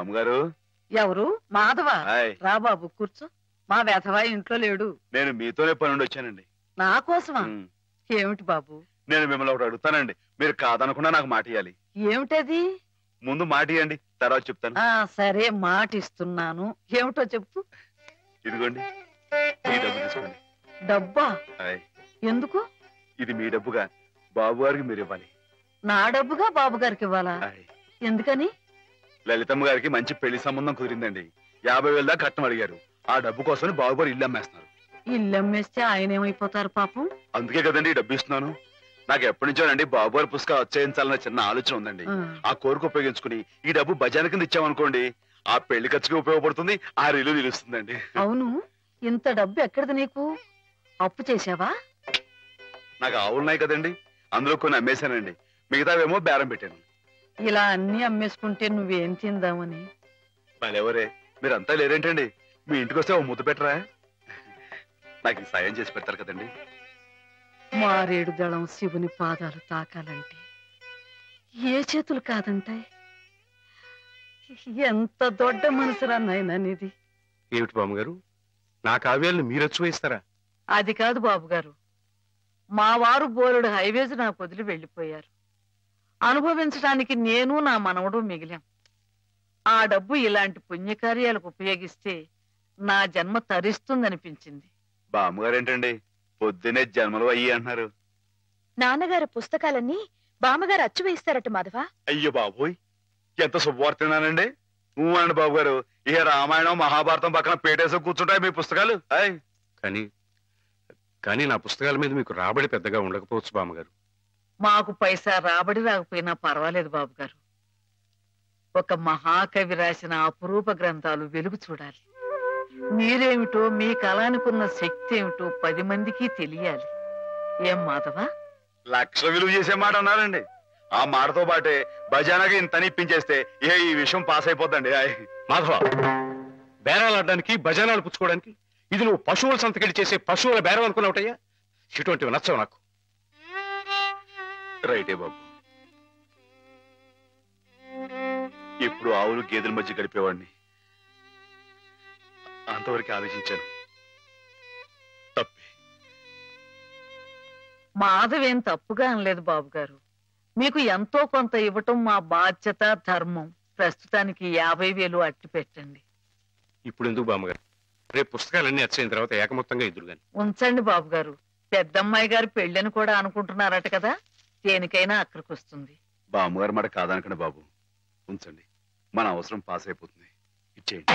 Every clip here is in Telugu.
బామ్మగారు. ఎవరు? మాధవ. రా బాబు కూర్చో. మా వెధవా ఇంట్లో లేడు. నేను మీతోనే పని నుండి వచ్చానండి. నా కోసమా? ఏమిటి బాబు? నేను మిమ్మల్ని ఒకటి అడుగుతానండి, మీరు కాదనకుండా నాకు మాట ఇవ్వాలి. ఏమిటది? ముందు మాట ఇవ్వండి, తర్వాత చెప్తాను. సరే, మాట ఇస్తున్నాను. ఏమిటో చెప్పు. ఇదిగోండి, ఈ డబ్బు తీసుకోండి. డబ్బా? ఎందుకు? ఇది మీ డబ్బుగా బాబు గారికి మీరు ఇవ్వాలి. నా డబ్బుగా బాబు గారికి ఇవ్వాలా? ఎందుకని? లలితమ్మ గారికి మంచి పెళ్లి సంబంధం కుదిరిందండి. 50,000 దాకా కట్నం అడిగారు. ఆ డబ్బు కోసం బాబు గారు ఇల్లు అమ్మేస్తున్నారు. ఇల్లు అమ్మేస్తే ఆయన ఏమైపోతారు పాపం? అందుకే కదండి ఈ డబ్బు ఇస్తున్నాను. నాకు ఎప్పటి నుంచోనండి బాబు గారి పుస్తకం వచ్చేయించాలన్న చిన్న ఆలోచన ఉందండి. ఆ కోరిక ఉపయోగించుకుని ఈ డబ్బు బజార్ కింద ఇచ్చామనుకోండి, ఆ పెళ్లి ఖర్చుకి ఉపయోగపడుతుంది, ఆ ఇల్లు నిలుస్తుందండి. అవును, ఇంత డబ్బు ఎక్కడిది నీకు? అప్పు చేసావా? నాకు ఆవులున్నాయి కదండి, అందులో కొన్ని అమ్మేశానండి. మిగతావేమో బేరం పెట్టాను. ఇలా అన్ని అమ్మేసుకుంటే నువ్వేం తిందామని? మళ్ళెవరే, మీరంతా లేరేంటండి? మీ ఇంటికి వస్తే ఓ ముద్ద పెట్టరా? నాకు ఈ సాయం చేసి పెడతారు కదండి. మారేడు దళం శివుని పాదాలు తాకాలంటే ఏ చేతులు కాదంటాయి? ఎంత దొడ్డ మనసురా నాయనా నీది. ఏమిటి బామ్మగారు, నా కావ్యాలను మీరొచ్చు వేస్తారా? అది కాదు బాబుగారు, మా వారు బోలుడు హైవేస్ నాకు వదిలి వెళ్ళిపోయారు. అనుభవించడానికి నేను నా మనవడు మిగిలాం. ఆ డబ్బు ఇలాంటి పుణ్యకార్యాలకు ఉపయోగిస్తే నా జన్మ తరిస్తుందనిపించింది. బామ్మగారేంటండి పొద్దునే జన్మలు అయ్యి అంటున్నారు? నాన్నగారు పుస్తకాలన్నీ బామ్మగారు అచ్చు వేయిస్తారట మాధవ. అయ్యో బాబోయ్, ఎంత శుభవార్తనానండి. అనండి బాబు గారు, ఇక రామాయణం మహాభారతం పక్కన పేటేసో కూర్చుంటాయి మీ పుస్తకాలు. కానీ నా పుస్తకాల మీద మీకు రాబడి పెద్దగా ఉండకపోవచ్చు బామ్మగారు. మాకు పైసా రాబడి రాకపోయినా పర్వాలేదు బాబుగారు. ఒక మహాకవి రాసిన అపురూప గ్రంథాలు వెలుగు చూడాలి. మీరేమిటో, మీ కళానికున్న శక్తి ఏమిటో 10 మందికి తెలియాలి. ఏం మాధవా? లక్ష విలువ చేసే మాట అన్నారండి. ఆ మాటతో పాటే భజానగా ఇంత ఇప్పించేస్తే ఈ విషయం పాస్ అయిపోద్దండి. మాధవ, బేరాలు ఆడడానికి భజనాలు పుచ్చుకోవడానికి ఇది నువ్వు పశువుల సంతకెళ్ళి చేసే పశువుల బేరం అనుకున్నావుటయ్యా? ఇటువంటివి నచ్చవు నాకు. రైటే బాబు, ఇప్పుడు ఆవులు గేదెల మధ్య గడిపేవాడిని. అంతవరకు ఆలోచించాను. తప్పే. మాధవేం తప్పుగా అనలేదు బాబుగారు. మీకు ఎంతో కొంత ఇవ్వటం మా బాధ్యత, ధర్మం. ప్రస్తుతానికి 50,000 అట్టి పెట్టండి. ఇప్పుడు ఎందుకు బామ్మగారు? రేపు పుస్తకాలన్నీ వచ్చేసిన తర్వాత ఏకమొత్తంగా ఎదురుగాని ఉంచండి బాబుగారు. పెద్దమ్మాయి గారు పెళ్ళని కూడా అనుకుంటున్నారట కదా, దేనికైనా అక్కడికి వస్తుంది. బామ్మగారు మాట కాదనకండి బాబు, ఉంచండి. మన అవసరం పాస్ అయిపోతుంది. ఇచ్చేయండి.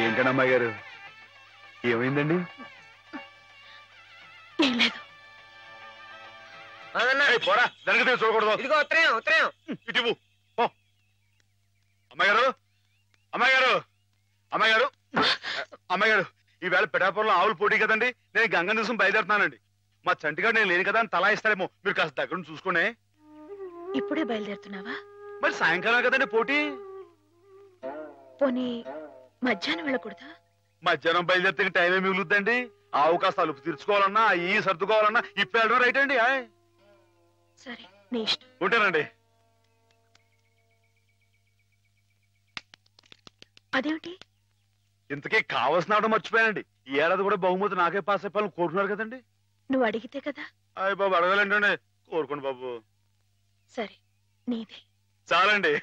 ఏంటండి అమ్మాయి గారు, ఏమైందండి? పోరా, దానికి చూడకూడదు. ఇటు అమ్మాయి గారు, అమ్మాయి గారు, అమ్మాయి గారు, అమ్మాయి గారు, ఈవేళ పిఠాపురంలో ఆవులు పోటీ కదండి. నేను గంగ నిమిషం బయలుదేరుతున్నానండి. మా చంటిగాడు నేను లేని కదా అని తలా ఇస్తారేమో, మీరు కాస్త దగ్గర చూసుకోండి. ఇప్పుడే బయలుదేరుతున్నావా? మరి సాయంకాలం కదండి పోటీ. పోనీ మధ్యాహ్నం వెళ్ళకూడదా? మధ్యాహ్నం బయలుదేరితే టైం ఏమి మిగులుద్దండి. ఆవు కాస్త అలుపు తీర్చుకోవాలన్నా, ఈ సర్దుకోవాలన్నా ఇప్పుడు వెళ్ళడం రైట్ అండి. సరే నీ ఇష్టం. ఉంటానండి. అదేమిటి? ఇంతకీ కావాల్సిన ఆవిడ మర్చిపోయానండి. ఈ ఏడాది కూడా బహుమతి నాకే పాస్ అయిపోవాలని కోరుకున్నారు కదండి. నువ్వు అడిగితే కదా. అయ్య బాబు అడగాలండి. కోరుకోండి బాబు. సరే నీదే. చాలండి.